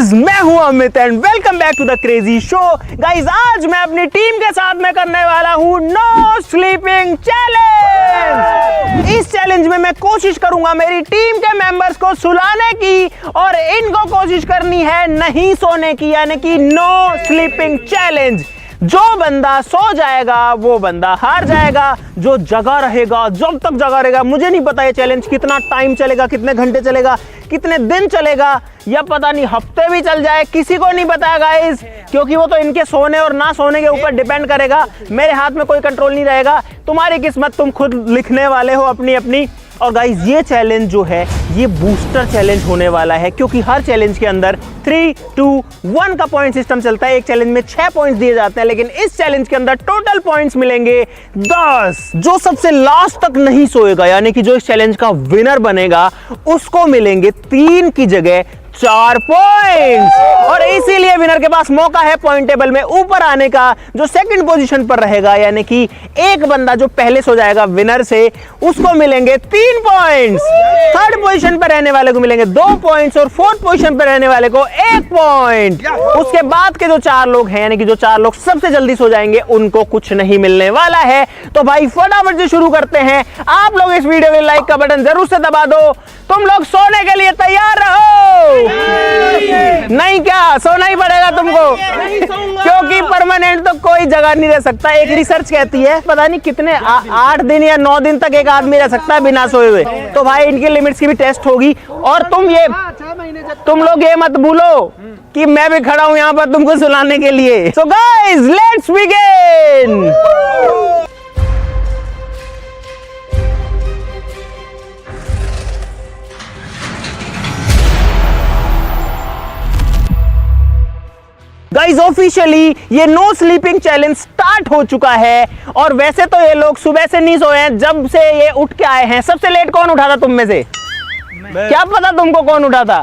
Guys, मैं हूं Amit and welcome back to the crazy show. Guys, आज मैं अपनी टीम के साथ में करने वाला हूं नो स्लीपिंग चैलेंज। इस चैलेंज में मैं कोशिश करूंगा मेरी टीम के मेंबर्स को सुलाने की और इनको कोशिश करनी है नहीं सोने की, यानी कि नो स्लीपिंग चैलेंज। जो बंदा सो जाएगा वो बंदा हार जाएगा, जो जगा रहेगा जब तक जगा रहेगा। मुझे नहीं पता ये चैलेंज कितना टाइम चलेगा, कितने घंटे चलेगा, कितने दिन चलेगा, या पता नहीं हफ्ते भी चल जाए, किसी को नहीं पता गाइस, क्योंकि वो तो इनके सोने और ना सोने के ऊपर डिपेंड करेगा। मेरे हाथ में कोई कंट्रोल नहीं रहेगा। तुम्हारी किस्मत तुम खुद लिखने वाले हो अपनी अपनी। और गाइस, ये चैलेंज जो है ये बूस्टर चैलेंज होने वाला है, क्योंकि हर चैलेंज के अंदर 3, 2, 1 का पॉइंट सिस्टम चलता है। एक चैलेंज में 6 पॉइंट्स दिए जाते हैं, लेकिन इस चैलेंज के अंदर टोटल पॉइंट्स मिलेंगे 10। जो सबसे लास्ट तक नहीं सोएगा, यानी कि जो इस चैलेंज का विनर बनेगा, उसको मिलेंगे 3 की जगह 4 पॉइंट्स। और इसीलिए विनर के पास मौका है पॉइंट टेबल में ऊपर आने का। जो सेकंड पोजीशन पर रहेगा, यानी कि एक बंदा जो पहले सो जाएगा विनर से, उसको मिलेंगे 3 पॉइंट्स। थर्ड पोजीशन पर रहने वाले को मिलेंगे 2 पॉइंट्स और फोर्थ पोजीशन पर रहने वाले को 1 पॉइंट। उसके बाद के जो 4 लोग हैं, यानी कि जो 4 लोग सबसे जल्दी सो जाएंगे, उनको कुछ नहीं मिलने वाला है। तो भाई फटाफट से शुरू करते हैं। आप लोग इस वीडियो में लाइक का बटन जरूर से दबा दो। तुम लोग सोने के लिए तैयार रहो। नहीं क्या सोना ही पड़ेगा तुमको, क्योंकि परमानेंट तो कोई जगह नहीं रह सकता। एक रिसर्च कहती है पता नहीं कितने 8 दिन या 9 दिन तक एक आदमी रह सकता है बिना सोए हुए। तो भाई इनकी लिमिट्स की भी टेस्ट होगी। और तुम लोग ये मत भूलो कि मैं भी खड़ा हूं यहाँ पर तुमको सुलाने के लिए। So guys, let's begin. Guys, officially ये नो स्लीपिंग चैलेंज स्टार्ट हो चुका है। और वैसे तो ये लोग सुबह से नहीं सोए हैं, जब से ये उठ के आए हैं। सबसे लेट कौन उठा था तुम में से? क्या पता तुमको कौन उठा था?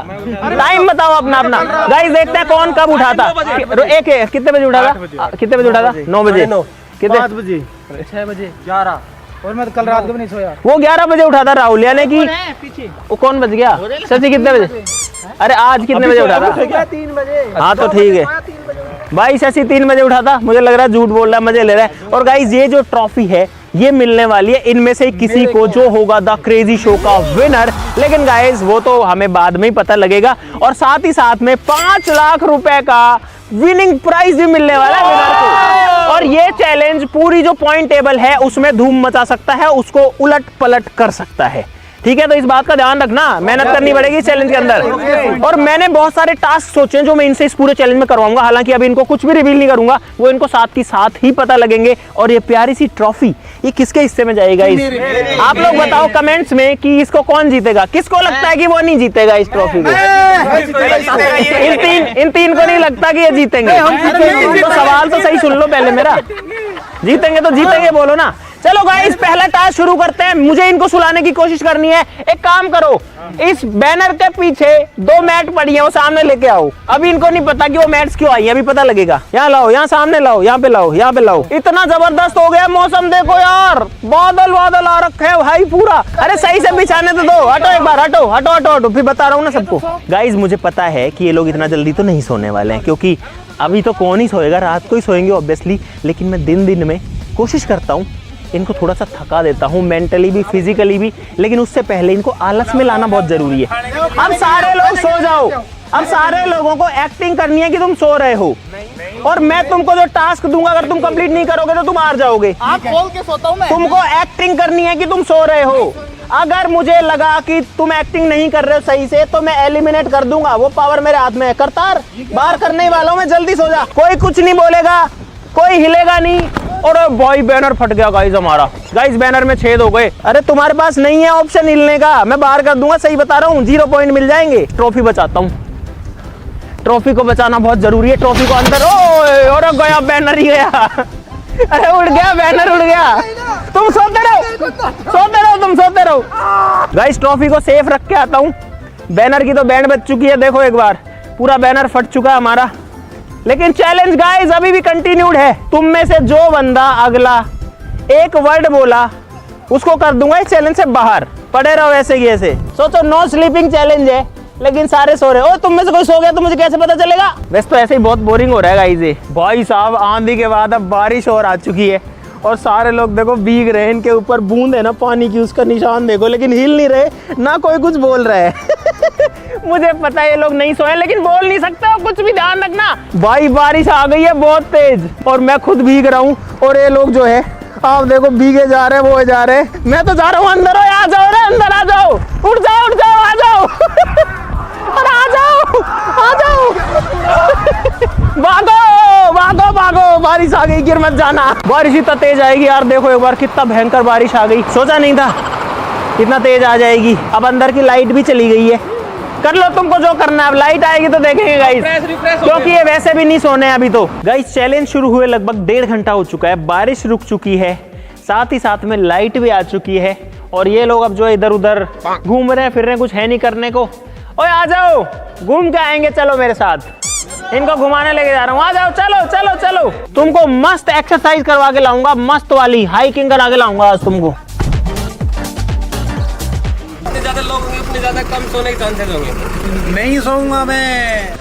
टाइम बताओ अपना अपना। गाइस, देखते हैं कौन कब उठा था। एक कितने बजे उठा था? कितने बजे उठा था? 9 बजे। कितने? 5 बजे, 6 बजे, 11। और मैं तो कल रात को भी नहीं सोया। वो 11 बजे उठा था राहुल, यानी कि वो कौन बच गया? सची कितने बजे? अरे आज कितने बजे उठा था? 3 बजे। हाँ तो ठीक है भाई, शशि 3 बजे उठा था। मुझे लग रहा है झूठ बोल रहा है, मजे ले रहा है। और गाइस, ये जो ट्रॉफी है ये मिलने वाली है इनमें से किसी को, जो होगा द क्रेजी शो का विनर। लेकिन गाइस, वो तो हमें बाद में ही पता लगेगा। और साथ ही साथ में 5 लाख रुपए का विनिंग प्राइज भी मिलने वाला है विनर को। और ये चैलेंज पूरी जो पॉइंट टेबल है उसमें धूम मचा सकता है, उसको उलट पलट कर सकता है। ठीक है, तो इस बात का ध्यान रखना, मेहनत करनी पड़ेगी इस चैलेंज के अंदर। और मैंने बहुत सारे टास्क सोचे हैं जो मैं इनसे इस पूरे चैलेंज में करवाऊंगा। हालांकि अभी इनको कुछ भी रिवील नहीं करूंगा, वो इनको साथ ही साथ ही पता लगेंगे। और ये प्यारी सी ट्रॉफी ये किसके हिस्से में जाएगा? आप लोग बताओ कमेंट्स में कि इसको कौन जीतेगा। किसको लगता है कि वो नहीं जीतेगा इस ट्रॉफी को? इन तीन को नहीं लगता कि ये जीतेंगे? तो सवाल तो सही सुन लो पहले मेरा। जीतेंगे तो जीतेंगे बोलो ना। चलो गाइस, पहला टास्क शुरू करते हैं। मुझे इनको सुलाने की कोशिश करनी है। एक काम करो, इस बैनर के पीछे 2 मैट पड़ी है, वो सामने लेके आओ। अभी इनको नहीं पता कि वो मैट्स क्यों आई है, अभी पता लगेगा। यहाँ लाओ, यहाँ सामने लाओ, यहाँ पे लाओ, यहाँ पे लाओ। इतना जबरदस्त हो गया मौसम, देखो यार, बादल बादल आ रखे है भाई पूरा। अरे सही से बिछाने तो दो। हटो एक बार, हटो हटो हटो हटो, फिर बता रहा हूँ ना सबको। गाइस, मुझे पता है कि ये लोग इतना जल्दी तो नहीं सोने वाले हैं, क्योंकि अभी तो कौन ही सोएगा, रात को ही सोएंगे ऑब्वियसली। लेकिन मैं दिन में कोशिश करता हूँ इनको थोड़ा सा थका देता हूँ, मेंटली भी फिजिकली भी। लेकिन उससे पहले इनको आलस में लाना बहुत जरूरी है। अब सारे लोग सो जाओ। अब सारे लोगों को एक्टिंग करनी है कि तुम सो रहे हो। और मैं तुमको जो टास्क दूंगा, अगर तुम कंप्लीट नहीं करोगे तो तुम हार जाओगे। आप बोल के सोता हूं मैं। तुमको एक्टिंग करनी है कि तुम सो रहे हो। अगर मुझे लगा कि तुम एक्टिंग नहीं कर रहे हो सही से, तो मैं एलिमिनेट कर दूंगा। वो पावर मेरे हाथ में है। करतार, बाहर करने वालों में जल्दी सो जा। कोई कुछ नहीं बोलेगा, कोई हिलेगा नहीं। और भाई बैनर फट गया गाइस हमारा। गाइस, बैनर में छेद हो गए। अरे तुम्हारे पास नहीं है ऑप्शन हिलने का, मैं बाहर कर दूंगा। सही बता रहा हूँ, 0 पॉइंट मिल जाएंगे। ट्रॉफी बचाता हूँ, ट्रॉफी को बचाना बहुत जरूरी है। ट्रॉफी को अंदर, और गया बैनर ही गया। अरे उड़ गया बैनर, उड़ गया। तुम सोते रहो, सोते रहो, तुम सोते रहो। गाइस, ट्रॉफी को सेफ रख के आता हूँ। बैनर की तो बैंड बज चुकी है, देखो एक बार, पूरा बैनर फट चुका है हमारा। लेकिन चैलेंज गाइस अभी भी कंटिन्यूड है। तुम में से जो बंदा अगला एक वर्ड बोला, उसको कर दूंगा इस चैलेंज से बाहर। पड़े रहो ऐसे ही ऐसे। सोचो, नो स्लीपिंग चैलेंज है। लेकिन सारे सो रहे। ओ तुम में से कोई सो गया तो मुझे कैसे पता चलेगा? वैसे तो ऐसे ही बहुत बोरिंग हो रहा है गाइस ये। भाई साहब आंधी के बाद अब बारिश और आ चुकी है और सारे लोग देखो भीग रहे हैं। इनके ऊपर बूंद है ना पानी की, उसका निशान देखो, लेकिन हिल नहीं रहे, ना कोई कुछ बोल रहा है। मुझे पता है ये लोग नहीं सोए, लेकिन बोल नहीं सकते, कुछ भी ध्यान रखना। भाई बारिश आ गई है बहुत तेज और मैं खुद भीग रहा हूँ और ये लोग जो है आप देखो भीगे जा रहे हैं, वो जा रहे हैं। मैं तो जा रहा हूँ अंदर। आ जाओ रे अंदर, आ जाओ, उठ जाओ, आ जाओ। और आ जाओ। भागो, बारिश आ गई, गिर मत जाना। बारिश इतना तेज आएगी यार, देखो एक बार कितना भयंकर बारिश आ गई। सोचा नहीं था इतना तेज आ जाएगी। अब अंदर की लाइट भी चली गई है। कर लो तुमको जो करना है, अब लाइट आएगी तो देखेंगे गाइस, क्योंकि ये वैसे भी नहीं सोने हैं अभी तो। गाइस चैलेंज शुरू हुए लगभग 1.5 घंटा हो चुका है, बारिश रुक चुकी है, साथ ही साथ में लाइट भी आ चुकी है और ये लोग अब जो है इधर उधर घूम रहे हैं, फिर रहे हैं, कुछ है नहीं करने को। ओए आ जाओ, घूम के आएंगे, चलो मेरे साथ। इनको घुमाने लेके जा रहा हूँ, आ जाओ, चलो। तुमको मस्त एक्सरसाइज करवा के लाऊंगा, मस्त वाली हाइकिंग करा के लाऊंगा आज तुमको। जितने ज्यादा लोग होंगे उतने ज्यादा कम सोने के चांसेस होंगे। नहीं सोऊंगा मैं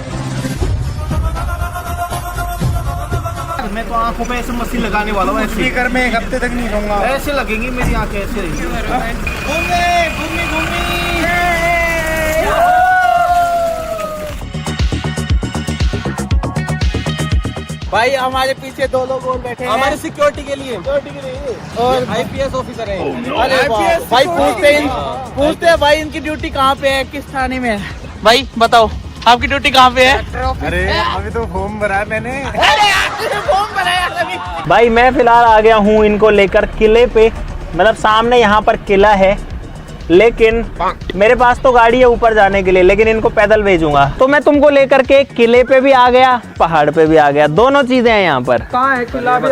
तो आंखों पे ऐसे मशीन लगाने वाला हूँ। स्पीकर में 1 हफ्ते तक नहीं सोऊंगा। ऐसे लगेंगी मेरी आंखें, ऐसे घूमने। भाई हमारे पीछे 2 लोग और बैठे हैं हमारे सिक्योरिटी के लिए और IPS ऑफिसर हैं। अरे भाई पूछते हैं भाई इनकी ड्यूटी कहाँ पे है, किस थाने में है? भाई बताओ आपकी ड्यूटी कहाँ पे है? अरे अभी तो फॉर्म भरा है मैंने। फॉर्म बनाया अभी। भाई मैं फिलहाल आ गया हूँ इनको लेकर किले पे, मतलब सामने यहाँ पर किला है, लेकिन मेरे पास तो गाड़ी है ऊपर जाने के लिए, लेकिन इनको पैदल भेजूंगा। तो मैं तुमको लेकर के किले पे भी आ गया, पहाड़ पे भी आ गया, दोनों चीजें हैं यहाँ पर। कहाँ है किला? भी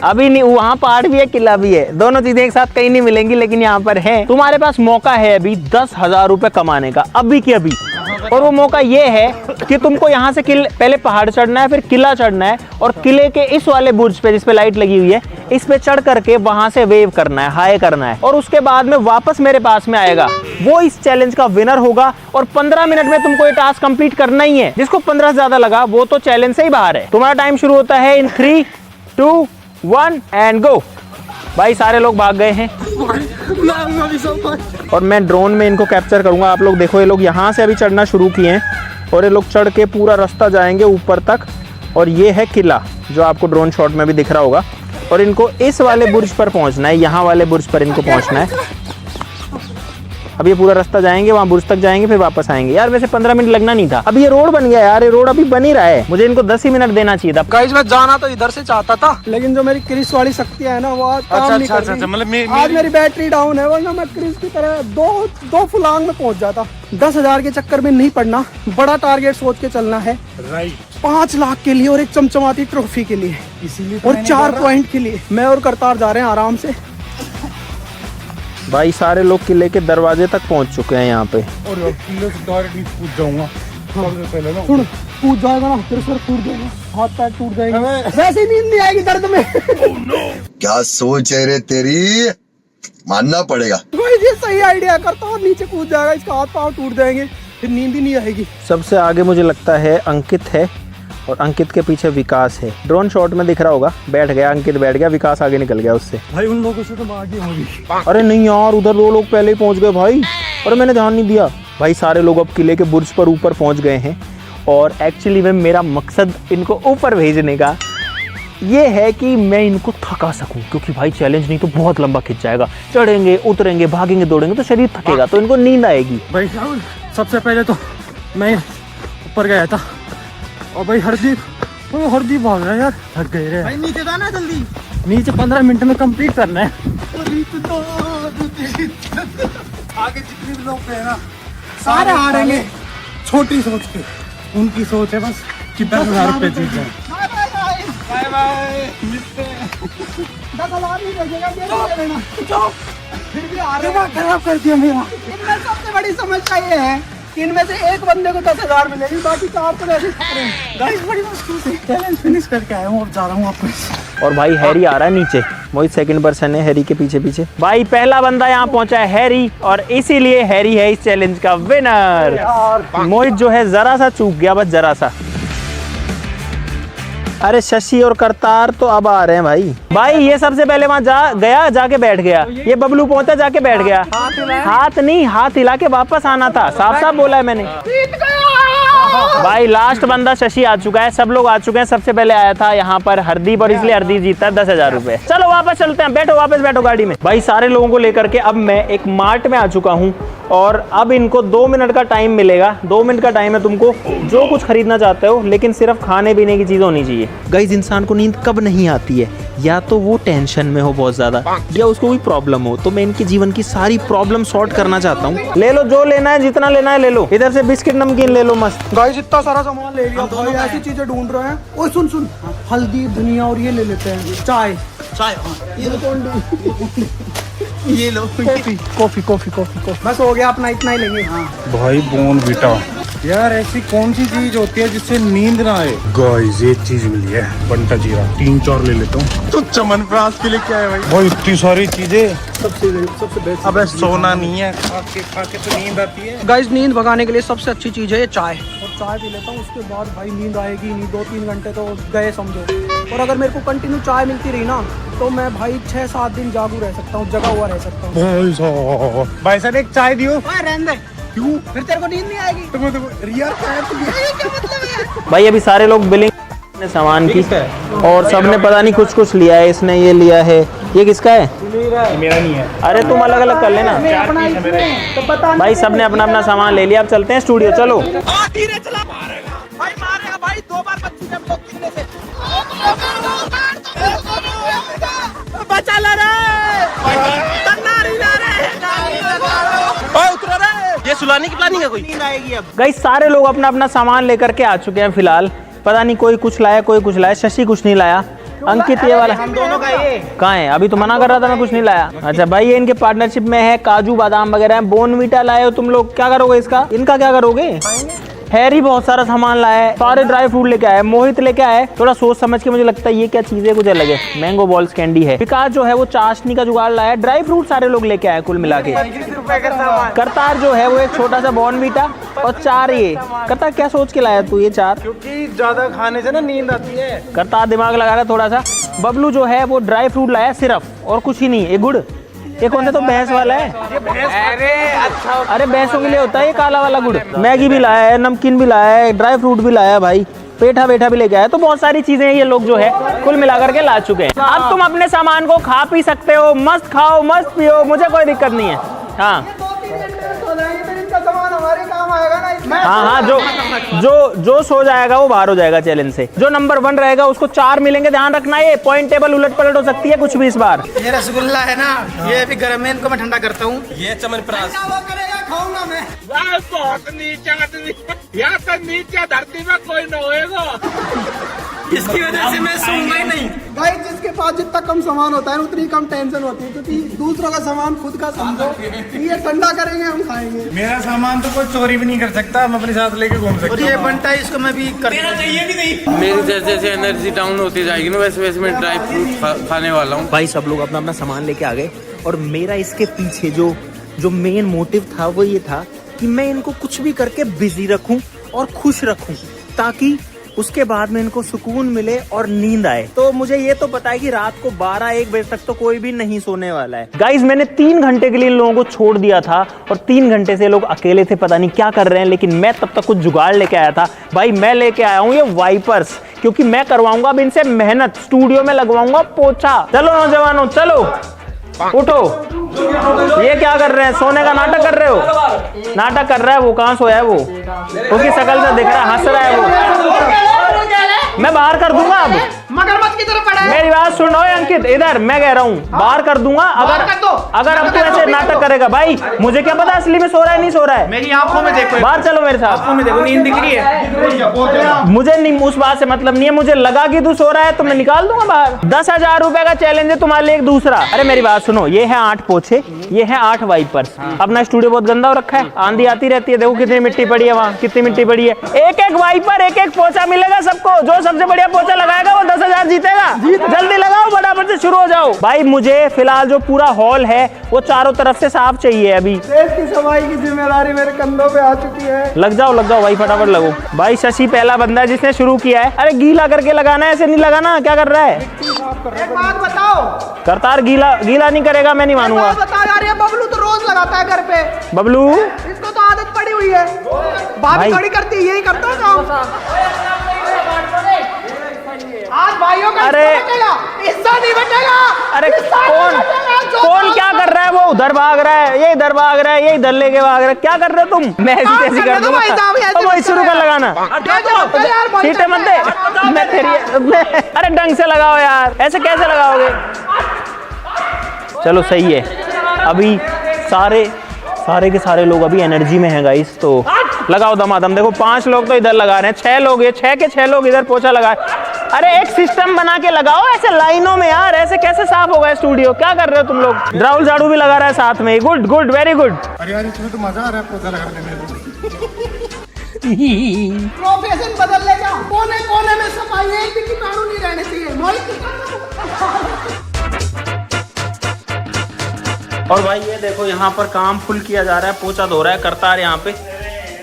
अभी नहीं, वहाँ पहाड़ भी है, किला भी है, दोनों चीजें एक साथ कहीं नहीं मिलेंगी, लेकिन यहाँ पर है। तुम्हारे पास मौका है अभी 10,000 रुपए कमाने का, अभी की अभी। और वो मौका ये है कि तुमको यहाँ से पहले पहाड़ चढ़ना है, फिर किला चढ़ना है और किले के इस वाले बुर्ज पे जिसपे लाइट लगी हुई है, इस पे चढ़ करके वहां से वेव करना है, हाई करना है, और उसके बाद में वापस मेरे पास में आएगा, वो इस चैलेंज का विनर होगा। और 15 मिनट में तुमको ये टास्क कंप्लीट करना ही है। जिसको 15 से ज्यादा लगा वो तो चैलेंज से ही बाहर है। तुम्हारा टाइम शुरू होता है इन 3, 2, 1 एंड गो। भाई सारे लोग भाग गए हैं और मैं ड्रोन में इनको कैप्चर करूंगा। आप लोग देखो, ये लोग यहाँ से अभी चढ़ना शुरू किए हैं और ये लोग चढ़ के पूरा रास्ता जाएंगे ऊपर तक, और ये है किला जो आपको ड्रोन शॉट में भी दिख रहा होगा। और इनको इस वाले बुर्ज पर पहुंचना है, यहाँ वाले बुर्ज पर इनको पहुंचना है। अब ये पूरा रास्ता जाएंगे, वहाँ बुर्ज तक जाएंगे, फिर वापस आएंगे। यार वैसे 15 मिनट लगना नहीं था, अभी ये रोड बन गया यार, ये रोड अभी बन ही रहा है। मुझे इनको 10 ही मिनट देना चाहिए था। गाइस मैं जाना तो इधर से चाहता था, लेकिन जो मेरी क्रिस वाली शक्तियां है ना वो आज काम नहीं कर रही। मतलब आज मेरी बैटरी डाउन है, वरना मैं क्रिस की तरह दो फुलांग में पहुंच जाता। 10,000 के चक्कर में नहीं पड़ना, बड़ा टारगेट सोच के चलना है। 5 लाख के लिए और एक चमचमाती ट्रॉफी के लिए, इसीलिए और 4 पॉइंट के लिए मैं और करतार जा रहे हैं आराम से। भाई सारे लोग किले के दरवाजे तक पहुंच चुके हैं यहाँ पे। और किले से डायरेक्टली कूद जाऊंगा सबसे पहले ना। सुन, कूद जाएगा ना तेरे सर टूट जाएगा, हाथ पैर टूट जाएंगे, वैसे नींद नहीं आएगी दर्द में। क्या सोच है रे तेरी, मानना पड़ेगा। ये सही आइडिया करता हूँ, नीचे कूद जाएगा, इसका हाथ पाँव टूट जाएंगे, फिर नींद ही नहीं आएगी। सबसे आगे मुझे लगता है अंकित है और अंकित के पीछे विकास है। ड्रोन शॉट में दिख रहा होगा, बैठ गया अंकित, बैठ गया, विकास आगे निकल गया उससे। भाई उन लोगों से तो मैं आगे होगी। अरे नहीं यार, उधर 2 लोग पहले ही पहुंच गए भाई, और मैंने ध्यान नहीं दिया। भाई सारे लोग अब किले के बुर्ज पर ऊपर पहुंच गए हैं और एक्चुअली में मेरा मकसद इनको ऊपर भेजने का ये है कि मैं इनको थका सकूं, क्योंकि भाई चैलेंज नहीं तो बहुत लंबा खिंच जाएगा। चढ़ेंगे उतरेंगे भागेंगे दौड़ेंगे तो शरीर थकेगा, तो इनको नींद आएगी। भाई सबसे पहले तो मैं ऊपर गया था और भाई हरदीप भाग रहा है यार, थक गए रे भाई। नीचे जाना जल्दी, नीचे 15 मिनट में कंप्लीट करना है। आगे जितने भी लोग हैं ना सारे हारेंगे। छोटी सोच के, उनकी सोच है बस कि 10,000 रुपए जीत जाए। बाय बाय, मिलते हैं। 10,000 नहीं बचेगा, फिर भी दिमाग खराब कर दिया मेरा। इनमें सबसे बड़ी समस्या ये है कि इनमें से एक बंदे को 10,000 मिलेगी, बाकी 4 तो वैसे गाइस बड़ी मुश्किल से चैलेंज फिनिश करके आया हूँ, अब जा रहा हूँ वापस। और भाई हैरी आ रहा है नीचे, मोहित सेकंड पर्सन है हैरी के पीछे पीछे। भाई पहला बंदा यहाँ पहुंचा है हैरी, और इसीलिए हैरी है इस चैलेंज का विनर। मोहित जो है जरा सा चूक गया, बस जरा सा। अरे शशि और करतार तो अब आ रहे हैं भाई। भाई ये सबसे पहले वहां जाके बैठ गया। ये बबलू पहुंचा, जाके बैठ गया। हाथ नहीं, हाथ हिला के वापस आना था, साफ साफ बोला है मैंने। भाई लास्ट बंदा शशि आ चुका है, सब लोग आ चुके हैं। सबसे पहले आया था यहाँ पर हरदीप, और इसलिए हरदीप जीता है 10,000 रुपए। चलो वापस चलते हैं, बैठो वापस बैठो गाड़ी में। भाई सारे लोगों को लेकर के अब मैं एक मार्ट में आ चुका हूँ, और अब इनको 2 मिनट का टाइम मिलेगा। 2 मिनट का टाइम है, तुमको जो कुछ खरीदना चाहते हो, लेकिन सिर्फ खाने पीने की चीज होनी चाहिए। गाइस इंसान को नींद कब नहीं आती है, या तो वो टेंशन में हो बहुत ज्यादा, या उसको कोई प्रॉब्लम हो। तो मैं इनके जीवन की सारी प्रॉब्लम सॉर्ट करना चाहता हूँ। ले लो जो लेना है, जितना लेना है ले लो। इधर से बिस्किट नमकीन ले लो मस्त। गाइस इतना सारा सामान ले लिया भाई, ऐसी चीजें ढूंढ रहे हैं। ओए सुन सुन, हल्दी धनिया और ये ले लेते हैं, चाय ये लो, कॉफी कॉफी बस हो गया अपना, इतना ही लेंगे। भाई बोर्नवीटा यार, ऐसी कौन सी चीज होती है जिससे नींद ना आए? गाइस एक चीज मिली है, बंटा जीरा, 3-4 ले लेता हूँ। तो चमनप्राश के लिए क्या है भाई इतनी सारी चीजें, सबसे बेस्ट। अबे सोना नहीं है, खा के तो नींद आती है। गाइस नींद भगाने के लिए सबसे अच्छी चीज है ये चाय, और चाय पी लेता हूँ, उसके बाद भाई नींद आएगी नहीं। 2-3 घंटे तो गए समझो। और अगर मेरे को कंटिन्यू चाय मिलती रही ना, तो मैं भाई 6-7 दिन जागू रह सकता हूँ, जगा हुआ रह सकता हूँ। भाई साहब एक चाय दियो। क्यों? फिर तेरे को नींद नहीं आएगी। भाई अभी सारे लोग बिलिंग सामान की, और सबने पता नहीं कुछ कुछ लिया है। इसने ये लिया है, ये किसका है? मेरा नहीं है। अरे तुम अलग अलग कर लेना। भाई सबने अपना अपना सामान ले लिया, अब चलते हैं स्टूडियो। चलो ये सुलाने की प्लानिंग है कोई? गाइस सारे लोग अपना अपना सामान लेकर के आ चुके हैं फिलहाल। पता नहीं कोई कुछ लाया, कोई कुछ लाया। शशि कुछ नहीं लाया। अंकित ये वाला हम दोनों का ये कहाँ है? अभी तो मना कर रहा था मैं कुछ नहीं लाया। अच्छा भाई ये इनके पार्टनरशिप में है, काजू बादाम वगैरह है। बोर्नवीटा लाए हो तुम लोग, क्या करोगे इसका? इनका क्या करोगे? हैरी बहुत सारा सामान लाया है, सारे ड्राई फ्रूट लेके आए। मोहित लेके आए, थोड़ा सोच समझ के। मुझे लगता है ये क्या चीज है, कुछ अलग है। मैंगो बॉल्स कैंडी है। विकास जो है वो चाशनी का जुगाड़ लाया है। ड्राई फ्रूट सारे लोग लेके आए कुल मिला के। करतार जो है वो एक छोटा सा बोर्नवीटा, और 4 ये। करतार क्या सोच के लाया तू ये 4? क्योंकि ज्यादा खाने से ना नींद आती है। करतार दिमाग लगा रहा है थोड़ा सा। बबलू जो है वो ड्राई फ्रूट लाया सिर्फ, और कुछ ही नहीं। ये गुड़, ये कौन सा? तो भैंस वाला है। अरे अच्छा, अरे भैंसों के लिए होता है ये काला वाला गुड़। मैगी भी लाया है, नमकीन भी लाया है, ड्राई फ्रूट भी लाया है भाई, पेठा वेठा भी लेके आया। तो बहुत सारी चीजें ये लोग जो है कुल मिलाकर के ला चुके हैं। अब तुम अपने सामान को खा पी सकते हो, मस्त खाओ मस्त पियो, मुझे कोई दिक्कत नहीं है। हाँ सामान हमारे काम आएगा ना। हाँ, जो सो जाएगा वो बाहर हो जाएगा चैलेंज से। जो नंबर 1 रहेगा उसको 4 मिलेंगे। ध्यान रखना, ये पॉइंट टेबल उलट पलट हो सकती है कुछ भी इस बार। ये रसगुल्ला है ना, ये अभी गर्म है, इनको मैं ठंडा करता हूँ। ये चमनप्राश खाऊंगा मैं। बहुत नीचा आदमी, यहाँ तो नीचे धरती में कोई न होएगा। इसकी वजह से मैं सोऊंगा ही नहीं। भाई जिसके पास जितना कम सामान होता है उतनी कम टेंशन होती है, क्योंकि दूसरों का सामान खुद का समझो। ये ठंडा करेंगे, हम खाएंगे। मेरा सामान तो कोई चोरी भी नहीं कर सकता, हम अपने साथ लेके घूम सकते हैं। ये बनता है, इसको मैं भी कर चाहिए भी नहीं। मेरी जैसे जैसे एनर्जी डाउन होती जाएगी ना, वैसे वैसे मैं ड्राई फ्रूट खाने वाला हूँ। भाई सब लोग अपना अपना सामान लेके आ गए, और मेरा इसके पीछे जो मेन मोटिव था वो ये था कि मैं इनको कुछ भी करके बिजी रखूं और खुश रखूं, ताकि उसके बाद में इनको सुकून मिले और नींद आए। तो मुझे ये तो पता है कि रात को 12-1 बजे तक तो कोई भी नहीं सोने वाला है। गाइज मैंने 3 घंटे के लिए इन लोगों को छोड़ दिया था, और 3 घंटे से लोग अकेले थे, पता नहीं क्या कर रहे हैं। लेकिन मैं तब तक कुछ जुगाड़ लेके आया था। भाई मैं लेके आया हूँ ये वाइपर्स, क्योंकि मैं करवाऊंगा अब इनसे मेहनत। स्टूडियो में लगवाऊंगा पोछा। चलो नौजवानों चलो, उठो। ये क्या कर रहे हैं? सोने का नाटक कर रहे हो? नाटक कर रहा है वो। कहाँ सोया है वो? उसकी शकल से दिख रहा है, हंस रहा है वो। मैं बाहर कर दूंगा अब। मगरमच्छ की तरफ पड़ा है। मेरी बात सुनो अंकित, इधर मैं कह रहा हूँ बाहर कर दूंगा अगर अब तू ऐसे नाटक करेगा। भाई मुझे क्या पता असली में सो रहा है नहीं सो रहा है। मेरी आंखों में देखो, बाहर चलो मेरे साथ। आंखों में देखो, नींद दिख रही है। मुझे नहीं, उस बात से मतलब नहीं है। मुझे लगा कि तू सो रहा है तो मैं निकाल दूंगा बाहर। 10,000 रुपए का चैलेंज है तुम्हारे लिए एक दूसरा। अरे मेरी बात सुनो, ये है 8 पोछे, ये है 8 वाइपर्स। अपना स्टूडियो बहुत गंदा हो रखा है, आंधी आती रहती है। देखो कितनी मिट्टी पड़ी है वहाँ, कितनी मिट्टी पड़ी है। एक एक वाइपर, एक एक पोछा मिलेगा सबको। जो सबसे बढ़िया पोछा लगाएगा वो 10,000 जीतेगा। जल्दी लगाओ, फटाफट से शुरू हो जाओ भाई। मुझे फिलहाल जो पूरा हॉल है वो चारों तरफ से साफ चाहिए अभी। देश की सफाई की जिम्मेदारी मेरे कंधों पे आ चुकी है। लग जाओ भाई, फटाफट लगो भाई। शशि पहला बंदा है जिसने शुरू किया है। अरे गीला करके लगाना है, ऐसे नहीं लगाना। क्या कर रहा है? एक बात बताओ, करतार गीला नहीं करेगा, मैं नहीं मानूंगा। बता यार, ये बबलू तो रोज लगाता है घर पे। बबलू इसको तो आदत पड़ी हुई है, भाभी भाई। खड़ी करती है, यही करता है काम। आज भाइयों का अरे हिस्सा नहीं बचेगा। अरे कौन क्या कर रहा है? वो उधर भाग रहा है, ये इधर भाग रहा है, ये इधर लेके भाग रहा है। क्या कर रहे हो तुम? मैं ऐसी तैसी कर दूंगा। अब वही शुरू कर लगाना। सीटे मत दे। मैं तेरी अरे ढंग से लगाओ यार, ऐसे कैसे लगाओगे? चलो सही है। अभी सारे के सारे लोग अभी एनर्जी में हैं गाइस, तो लगाओ दमादम। देखो 5 लोग तो इधर लगा रहे हैं, 6 लोग, ये 6 के 6 लोग इधर पोछा लगाए। अरे एक सिस्टम बना के लगाओ ऐसे लाइनों में यार, ऐसे कैसे साफ होगा स्टूडियो? क्या कर रहे हो तुम लोग? राहुल झाड़ू भी लगा रहा है साथ में। Good very good. अरे यार इसमें तो मजा आ रहा है पोछा लगाने में। प्रोफेशन बदल लेगा। कोने कोने में सफाई, एक भी कीटाणु नहीं रहने चाहिए। और भाई ये देखो यहाँ पर काम फुल किया जा रहा है, पोछा धो रहा है करतार यहाँ पे,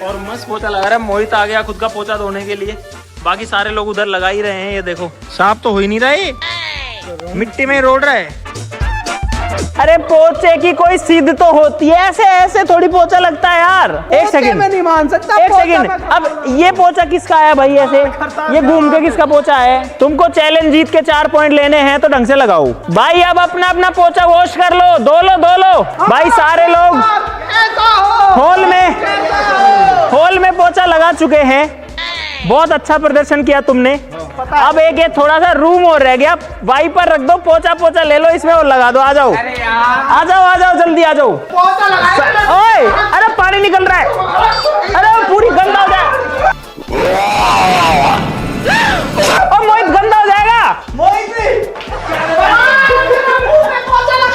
और मस्त पोछा लगा रहा है। मोहित आ गया खुद का पोछा धोने के लिए, बाकी सारे लोग उधर लगा ही रहे हैं। ये देखो साफ तो हो ही नहीं रहा है, मिट्टी में रोड रहा है। अरे पोछे की कोई सीध तो होती है, ऐसे थोड़ी पोछा लगता है यार। एक सेकंड, मैं नहीं मान सकता। एक सेकंड। अब ये पोछा किसका है भाई? ऐसे ये घूम के किसका पोछा है? तुमको चैलेंज जीत के 4 पॉइंट लेने हैं तो ढंग से लगाओ भाई। अब अपना अपना पोछा वॉश कर लो, धो लो भाई। सारे लोग हॉल में पोछा लगा चुके हैं। बहुत अच्छा प्रदर्शन किया तुमने। अब एक ये थोड़ा सा रूम और रह गया, वाइपर रख दो, पोछा ले लो इसमें और लगा दो। आ जाओ जल्दी आ जाओ। ओए अरे पानी निकल रहा है, अरे वो पूरी गंदा हो जाए। ओ मोहित गंदा हो जाएगा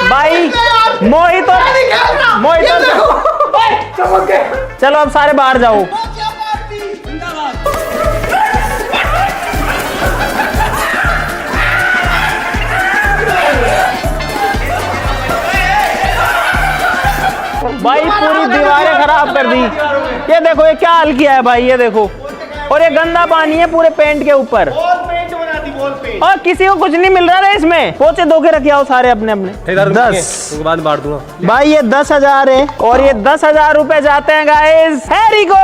भाई। मोहित चलो अब सारे बाहर जाओ। भाई पूरी दीवारें खराब कर दी। ये देखो ये क्या हाल किया है भाई, ये देखो। और ये गंदा पानी है पूरे पेंट के ऊपर, और किसी को कुछ नहीं मिल रहा है इसमें। पोछे धो के रखे आओ सारे अपने 10 बाद बांट दूंगा भाई। ये 10,000 है और ये 10,000 रुपए जाते हैं गाइस हैरी को।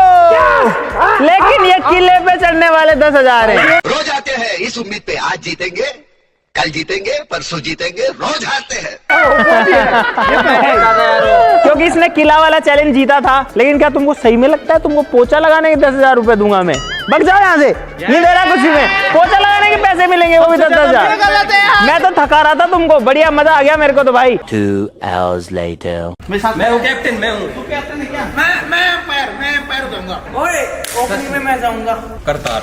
लेकिन ये किले पे चढ़ने वाले 10,000 है। रोज आते हैं इस उम्मीद पे आज जीतेंगे, कल जीतेंगे, परसों जीतेंगे, रोज हारते हैं। क्योंकि इसने किला वाला चैलेंज जीता था। लेकिन क्या तुमको सही में लगता है तुमको पोछा लगाने के 10,000 रुपए दूंगा मैं? भाग जाओ यहाँ से, नहीं दे रहा कुछ भी। मैं पोछा लगाने के पैसे मिलेंगे, वो भी 10,000। मैं तो थका रहा था तुमको, बढ़िया मजा आ गया मेरे को तो भाई। 2 hours later. मैं हूँ कैप्टन, मैं हूँ मैं पैर उठाऊंगा। ओए ओपनिंग में मैं जाऊंगा करतार।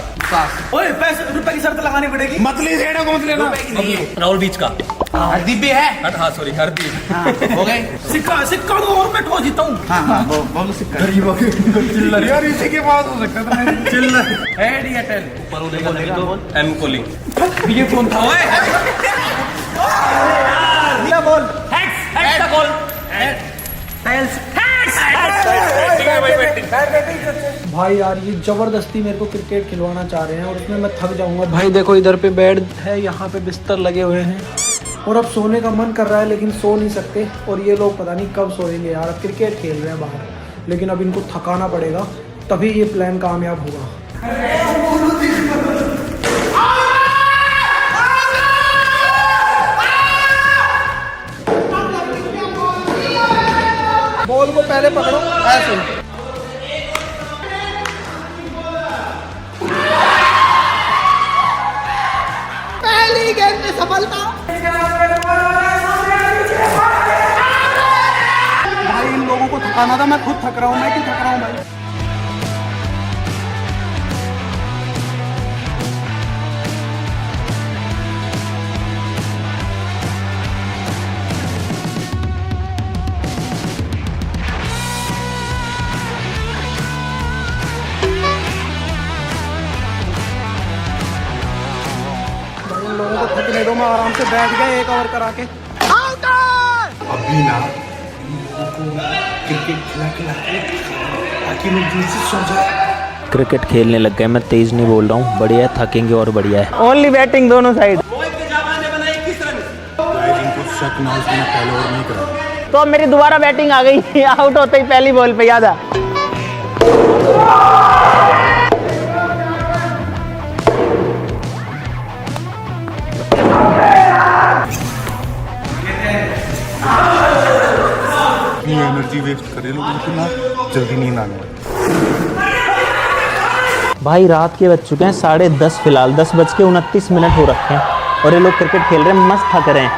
ओए पैसे रुपए की शर्त लगानी पड़ेगी। मतली सेड़ा कौन से लेना? राहुल बीच का हरदीप भी है। हाँ सॉरी हरदीप। हो गए सिक्का दो और मैं ठो जीता हूँ। यार इसी के पास हो सकता था चिल्लर। एयरटेल ऊपर उधर देखो एम कॉलिंग। ये कौन था? ओए क्या बोल? हैक्स का कॉल भाई यार ये जबरदस्ती मेरे को क्रिकेट खिलवाना चाह रहे हैं और उसमें मैं थक जाऊंगा। भाई देखो इधर पे बेड है, यहाँ पे बिस्तर लगे हुए हैं और अब सोने का मन कर रहा है लेकिन सो नहीं सकते। और ये लोग पता नहीं कब सोएंगे यार। अब क्रिकेट खेल रहे हैं बाहर, लेकिन अब इनको थकाना पड़ेगा तभी ये प्लान कामयाब होगा। बॉल को पहले पकड़ो ऐसे। पहली गेंद में सफलता। भाई इन लोगों को थकाना था, मैं खुद थक रहा हूँ। मैं क्यों थक रहा हूँ भाई? लोगों को थकने दो, मैं आराम से बैठ गया 1 ओवर करा के। अभी ना क्रिकेट खिला के ताकि मैं जल्दी से सो जाए। क्रिकेट खेलने लग गए, मैं तेज नहीं बोल रहा हूँ, बढ़िया है, थकेंगे और बढ़िया है। ओनली बैटिंग दोनों साइड। इनको शक ना हो इसलिए पहले ओवर नहीं करा। तो अब मेरी दोबारा बैटिंग आ गई, आउट होते ही पहली बॉल पे, याद आ। एनर्जी वेस्ट कर रहे लोग, लेकिन ना जल्दी नींद आने वाली। भाई रात के बज चुके हैं 10:30 फिलहाल, 10:29 हो रखे हैं और ये लोग क्रिकेट खेल रहे हैं, मस्त थक रहे हैं।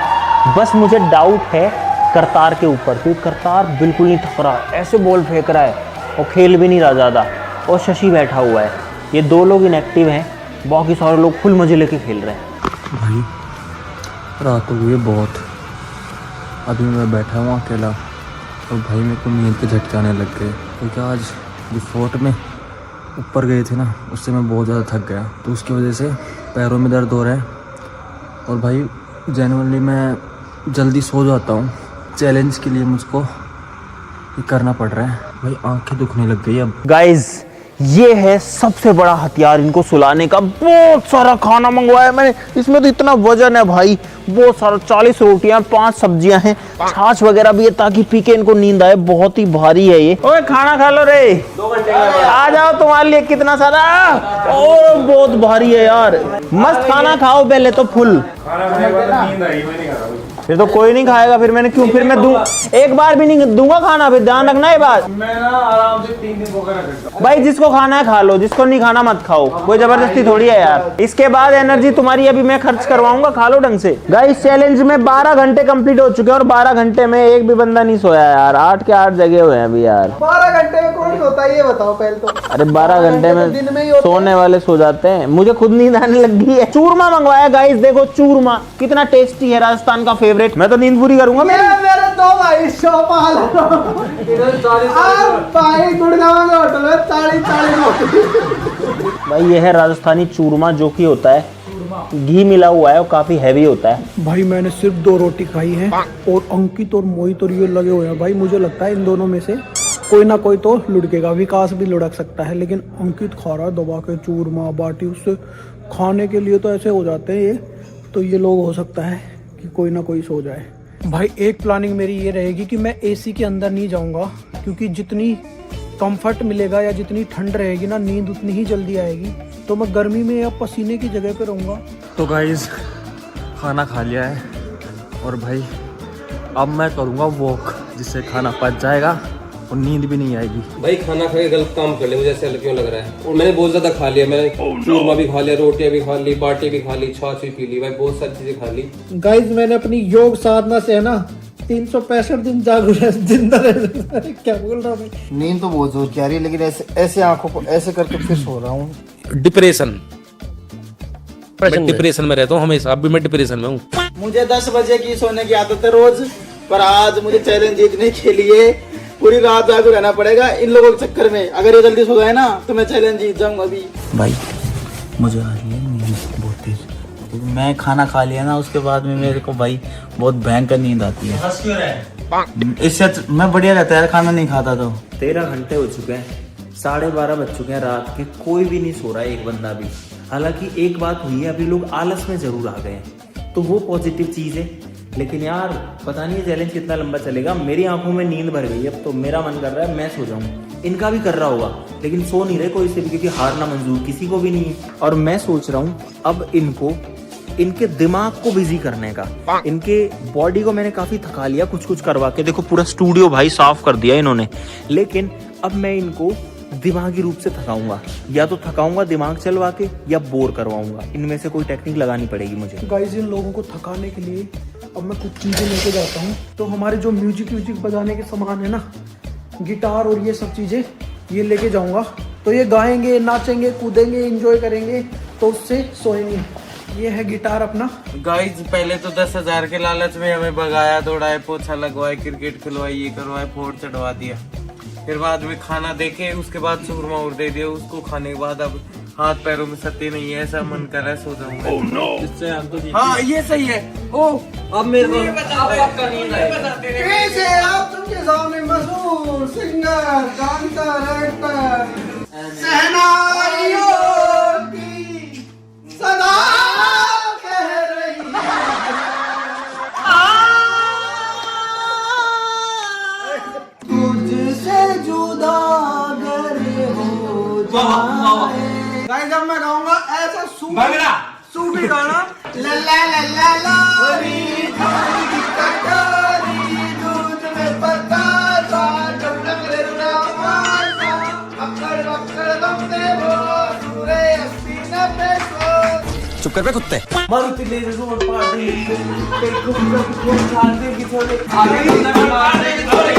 बस मुझे डाउट है करतार के ऊपर, क्योंकि करतार बिल्कुल नहीं थक रहा, ऐसे बॉल फेंक रहा है और खेल भी नहीं रहा ज़्यादा, और शशि बैठा हुआ है। ये 2 लोग इनएक्टिव हैं, बाकी सारे लोग फुल मजे लेके खेल रहे हैं। भाई रात हो गई है बहुत, अभी मैं बैठा हूँ अकेला और भाई मेरे को नींद के झटके आने लग गए, क्योंकि आज जो फोर्ट में ऊपर गए थे ना, उससे मैं बहुत ज़्यादा थक गया, तो उसकी वजह से पैरों में दर्द हो रहा है। और भाई जेन्युइनली मैं जल्दी सो जाता हूँ, चैलेंज के लिए मुझको ये करना पड़ रहा है। भाई आंखें दुखने लग गई अब। गाइज ये है सबसे बड़ा हथियार इनको सुलाने का। बहुत सारा खाना मंगवाया मैंने, इसमें तो इतना वजन है भाई, बहुत सारा, 40 रोटियां, 5 सब्जियां हैं, छाछ वगैरह भी है ताकि पी के इनको नींद आए। बहुत ही भारी है ये। ओए खाना खा लो रे, 2 घंटे आ जाओ, तुम्हारे लिए कितना सारा। ओ बहुत भारी है यार, मस्त खाना खाओ पहले तो फुल। नींद आई, मैं नहीं खा रहा। फिर तो कोई नहीं खाएगा, फिर मैंने क्यों, फिर मैं एक बार भी नहीं दूंगा खाना, फिर ध्यान रखना ये बात। मैं ना आराम से 3 दिन भूखा रहता। भाई जिसको खाना है खा लो, जिसको नहीं खाना मत खाओ, कोई जबरदस्ती थोड़ी है यार। इसके बाद एनर्जी तुम्हारी अभी मैं खर्च करवाऊंगा, खा लो ढंग से। गाइस चैलेंज में 12 घंटे कंप्लीट हो चुके हैं और 12 घंटे में एक भी बंदा नहीं सोया यार, 8 के 8 जगे हुए हैं अभी यार। 12 घंटे में कौन सोता है ये बताओ पहले तो। अरे 12 घंटे दिन में में ही होते सोने वाले सो जाते हैं, मुझे खुद नींद आने लग गई है। चूरमा मंगवाया गाइस, देखो चूरमा कितना टेस्टी है, राजस्थान का फेवरेट। मैं तो नींद पूरी करूंगा। ये मेरे 2 भाई शोपाल भाई गुड़गांव के होटल में 40 भाई ये है राजस्थानी चूरमा, जो कि होता है घी मिला हुआ है और काफी हैवी होता है। भाई मैंने सिर्फ 2 रोटी खाई है और अंकित और मोहित और ये लगे हुए हैं। भाई मुझे लगता है इन दोनों में से कोई ना कोई तो लुढ़केगा, विकास भी लुढ़क सकता है, लेकिन अंकित खा रहा है दबा के चूरमा बाटी, उससे खाने के लिए तो ऐसे हो जाते हैं ये, तो ये लोग हो सकता है कि कोई ना कोई सो जाए। भाई एक प्लानिंग मेरी ये रहेगी कि मैं एसी के अंदर नहीं जाऊंगा, क्योंकि जितनी कंफर्ट मिलेगा या जितनी ठंड रहेगी ना, नींद उतनी ही जल्दी आएगी। तो मैं गर्मी में या पसीने की जगह पे रहूंगा। तो गाइज खाना खा लिया है और भाई अब मैं करूँगा वॉक, जिससे खाना पच जाएगा और नींद भी नहीं आएगी। भाई खाना खा के गलत काम कर लिया, मुझे ऐसे क्यों लग रहा है। और मैंने बहुत ज्यादा खा लिया, मैंने चूरमा भी खा लिया, रोटियां भी खा ली, बाटी भी खा ली, छाछ भी पी ली, भाई बहुत सारी चीजें खा ली। गाइज मैंने अपनी योग साधना से है ना 365 दिन जिंदा रह। क्या बोल रहा हूँ, नींद तो बहुत जोर की आ रही है, लेकिन ऐसे ऐसे आंखों को ऐसे करके फिर सो रहा हूँ। डिप्रेशन, मैं डिप्रेशन में रहता हूँ हमेशा, अब भी मैं डिप्रेशन में हूँ। मुझे 10 बजे की सोने की आदत है रोज, पर आज मुझे चैलेंज जीतने के लिए पूरी रात जागू रहना पड़ेगा इन लोगों के चक्कर में। अगर ये जल्दी सो गए ना तो मैं चैलेंज जीत जाऊंगा अभी। भाई मुझे आ रही है नींद बहुत तेज, क्योंकि मैं खाना खा लिया ना, उसके बाद में मेरे को भाई बहुत भयंकर नींद आती है। हंस क्यों रहे? इससे मैं बढ़िया रहता है यार, खाना नहीं खाता तो। 13 घंटे हो चुके हैं, 12:30 बज चुके हैं रात के, कोई भी नहीं सो रहा है, एक बंदा भी। हालांकि एक बात हुई है, अभी लोग आलस में जरूर आ गए हैं, तो वो पॉजिटिव चीज़ है। लेकिन यार पता नहीं चैलेंज कितना लंबा चलेगा। मेरी आंखों में नींद भर गई, अब तो मेरा मन कर रहा है मैं सो जाऊं। इनका भी कर रहा होगा, लेकिन सो नहीं रहे कोई से भी, क्योंकि हारना मंजूर किसी को भी नहीं है। और मैं सोच रहा हूँ अब इनको, इनके दिमाग को बिजी करने का। इनके बॉडी को मैंने काफी थका लिया कुछ कुछ करवा के, देखो पूरा स्टूडियो भाई साफ कर दिया इन्होंने। लेकिन अब मैं इनको दिमागी रूप से थकाऊंगा, या तो थकाऊंगा दिमाग चलवा के, या बोर करवाऊंगा। इनमें से कोई टेक्निक लगानी पड़ेगी मुझे। गाइस इन लोगों को थकाने के लिए अब मैं कुछ चीजें लेके जाता हूँ। तो हमारे जो म्यूजिक बजाने के सामान है ना, गिटार और ये सब चीजें, ये लेके जाऊंगा। तो ये गाएंगे, नाचेंगे, कूदेंगे, एंजॉय करेंगे, तो उससे सोएंगे। ये है गिटार अपना। गाइज पहले तो 10,000 के लालच में हमें भगाया, दौड़ाए, पोछा लगवाए, क्रिकेट खिलवाए, ये करवाए, फोर्ट चढ़वा दिया। फिर बाद में खाना देके उसके बाद चूरमा और दे दिया। उसको खाने के बाद अब हाथ पैरों में सत्य नहीं है, ऐसा मन कर रहा है सो जाऊंगा। इससे हम तो हाँ ये सही है। ओ अब मेरे को आपका नींद आएगा। कैसे आप सबके सामने मशहूर सिंगर, डांसर, एक्टर, शहनाइयों की सदा कह रही तुझसे जुदा अगर हो जाए। गाइस अब मैं गाऊंगा ऐसा सूफी गाना। ला ला ला ला लोरी थोड़ी कटोरी दूध में पत्ता सा टपकले रवासा अक्कड़ अक्कड़ दमते वो सूरे 80-90 को। चुप कर बे कुत्ते। मारुति ले रोड पार्टी के कुछ खाते की थोड़े आगे मारने की थोड़ी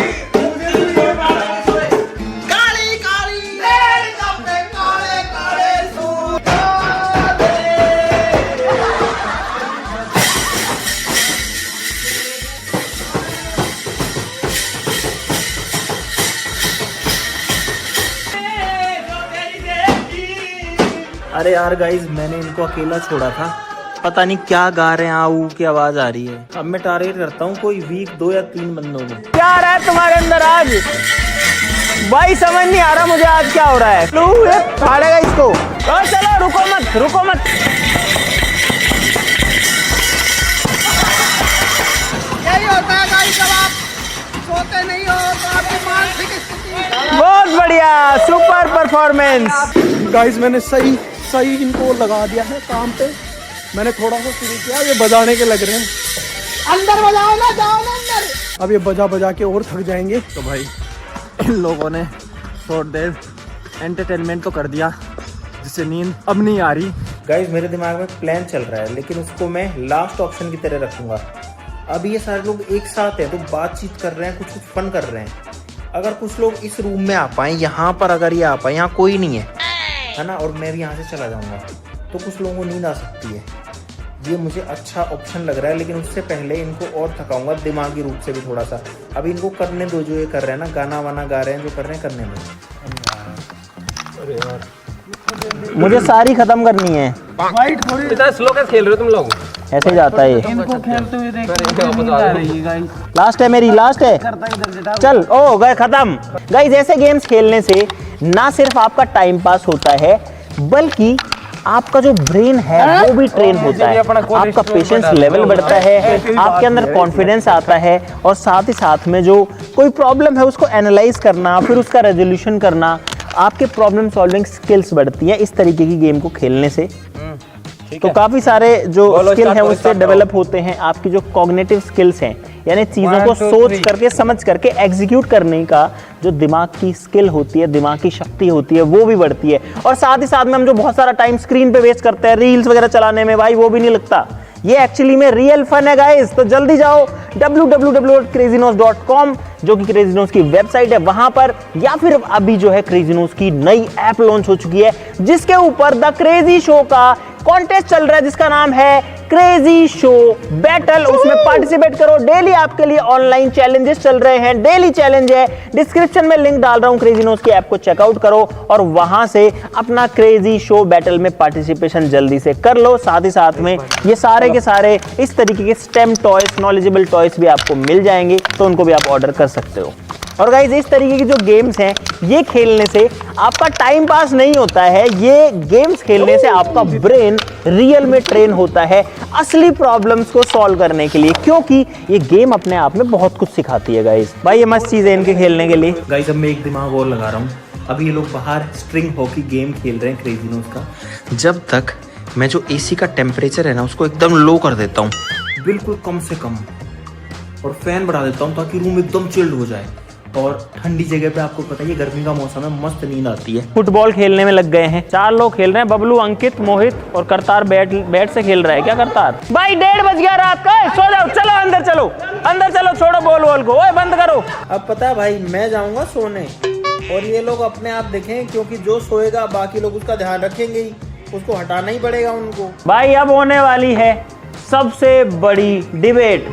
काली काली मेरे कपड़े काले काले सूट दे। अरे यार गाइज, मैंने इनको अकेला छोड़ा था, पता नहीं क्या गा रहे हैं, आऊ की आवाज आ रही है। अब मैं टारगेट करता हूँ कोई वीक 2 या 3 बंदों में। क्या रहा है तुम्हारे अंदर आज? भाई समझ नहीं आ रहा मुझे आज क्या हो रहा है। लू ये फाड़ेगा इसको। और चलो रुको मत, रुको मत। यही होता है गाइस, जब आप सोते नहीं हो तो आपकी मानसिक स्थिति। बहुत बढ़िया, सुपर परफॉर्मेंस। गाइस मैंने सही इनको लगा दिया है काम पे। मैंने थोड़ा सा शुरू किया, ये बजाने के लग रहे हैं। अंदर बजाओ ना, जाओ ना अंदर। अब ये बजा के और थक जाएंगे। तो भाई इन लोगों ने थोड़ी देर एंटरटेनमेंट तो कर दिया, जिससे नींद अब नहीं आ रही। गाइज मेरे दिमाग में प्लान चल रहा है, लेकिन उसको मैं लास्ट ऑप्शन की तरह रखूंगा। अब ये सारे लोग एक साथ हैं तो बातचीत कर रहे हैं, कुछ फन कर रहे हैं। अगर कुछ लोग इस रूम में आ पाए, यहाँ पर अगर ये आ पाए, यहाँ कोई नहीं है ना, और मैं भी यहाँ से चला जाऊंगा, तो कुछ लोगों को नींद आ सकती है। ये मुझे अच्छा ऑप्शन लग रहा है, लेकिन उससे पहले इनको और थकाऊंगा दिमागी रूप से भी थोड़ा सा। अभी इनको करने दो, जो ये कर रहे हैं ना, गाना वाना गा रहे हैं, जो कर रहे हैं करने दो। मुझे सारी खत्म करनी है। इतना स्लो कैसे खेल रहे हो तुम लोग? ऐसे ही जाता है ये। इनको खेलते हुए देख लास्ट है मेरी, लास्ट है। चल ओ गए खत्म। गाइस ऐसे गेम्स खेलने से ना सिर्फ आपका टाइम पास होता है, बल्कि आपका जो ब्रेन है वो भी ट्रेन होता है, आपका पेशेंस लेवल बढ़ता है, आपके अंदर कॉन्फिडेंस आता है, और साथ ही साथ में जो कोई प्रॉब्लम है उसको एनालाइज करना, फिर उसका रेजोल्यूशन करना, आपके प्रॉब्लम सॉल्विंग स्किल्स बढ़ती है इस तरीके की गेम को खेलने से। तो काफी सारे जो स्किल हैं उससे डेवलप होते हैं। आपकी जो कॉग्निटिव स्किल्स हैं, यानी चीज़ों को सोच करके समझ करके एग्जीक्यूट करने का जो दिमाग की स्किल होती है, दिमाग की शक्ति होती है, वो भी बढ़ती है। और साथ ही साथ में हम जो बहुत सारा टाइम स्क्रीन पे वेस्ट करते हैं रील्स वगैरह चलाने में, भाई वो भी नहीं लगता। ये एक्चुअली में रियल फन है गाइस। तो जल्दी जाओ www.crazynos.com, जो कि क्रेजीनोस की वेबसाइट है, वहां पर, या फिर अभी जो है क्रेजीनोस की नई ऐप लॉन्च हो चुकी है, जिसके ऊपर द क्रेजी शो का कॉन्टेस्ट चल रहा है, जिसका नाम है क्रेजी शो बैटल। उसमें पार्टिसिपेट करो। डेली आपके लिए ऑनलाइन चैलेंजेस चल रहे हैं, डेली चैलेंज है। डिस्क्रिप्शन में लिंक डाल रहा हूं, क्रेजीनोस की ऐप को चेकआउट करो और वहां से अपना क्रेजी शो बैटल में पार्टिसिपेशन जल्दी से कर लो। साथ ही साथ में ये सारे के सारे इस तरीके के स्टेम टॉयज, नॉलेजेबल टॉयज भी आपको मिल जाएंगे, तो उनको भी आप ऑर्डर कर सकते हो। और गाइज इस तरीके की जो गेम्स हैं, ये खेलने से आपका टाइम पास नहीं होता है, ये गेम्स खेलने से आपका ब्रेन रियल में ट्रेन होता है असली प्रॉब्लम्स को सॉल्व करने के लिए, क्योंकि ये गेम अपने आप में बहुत कुछ सिखाती है गाइज। भाई ये मस्त चीज़ है इनके खेलने के लिए। गाइस अब मैं एक दिमाग और लगा रहा हूँ। अभी ये लोग बाहर स्ट्रिंग हॉकी गेम खेल रहे हैं क्रेजीनोस का। जब तक मैं जो एसी का टेम्परेचर है ना उसको एकदम लो कर देता हूँ, बिल्कुल कम से कम, और फैन बढ़ा देता हूँ ताकि रूम एकदम चिल्ड हो जाए। और ठंडी जगह पे आपको पता है ये गर्मी का मौसम है, मस्त नींद आती है। फुटबॉल खेलने में लग गए हैं, 4 लोग खेल रहे हैं, बबलू, अंकित, मोहित और करतार बैट से खेल रहा है। क्या करतार भाई 1:30 बज गया रात का, सो जाओ, चलो अंदर चलो, अंदर चलो, छोड़ो बॉल को, ओए बंद करो। अब पता है भाई मैं जाऊंगा सोने, और ये लोग अपने आप देखें, क्योंकि जो सोएगा बाकी लोग उसका ध्यान रखेंगे ही, उसको हटाना ही पड़ेगा उनको। भाई अब होने वाली है सबसे बड़ी डिबेट।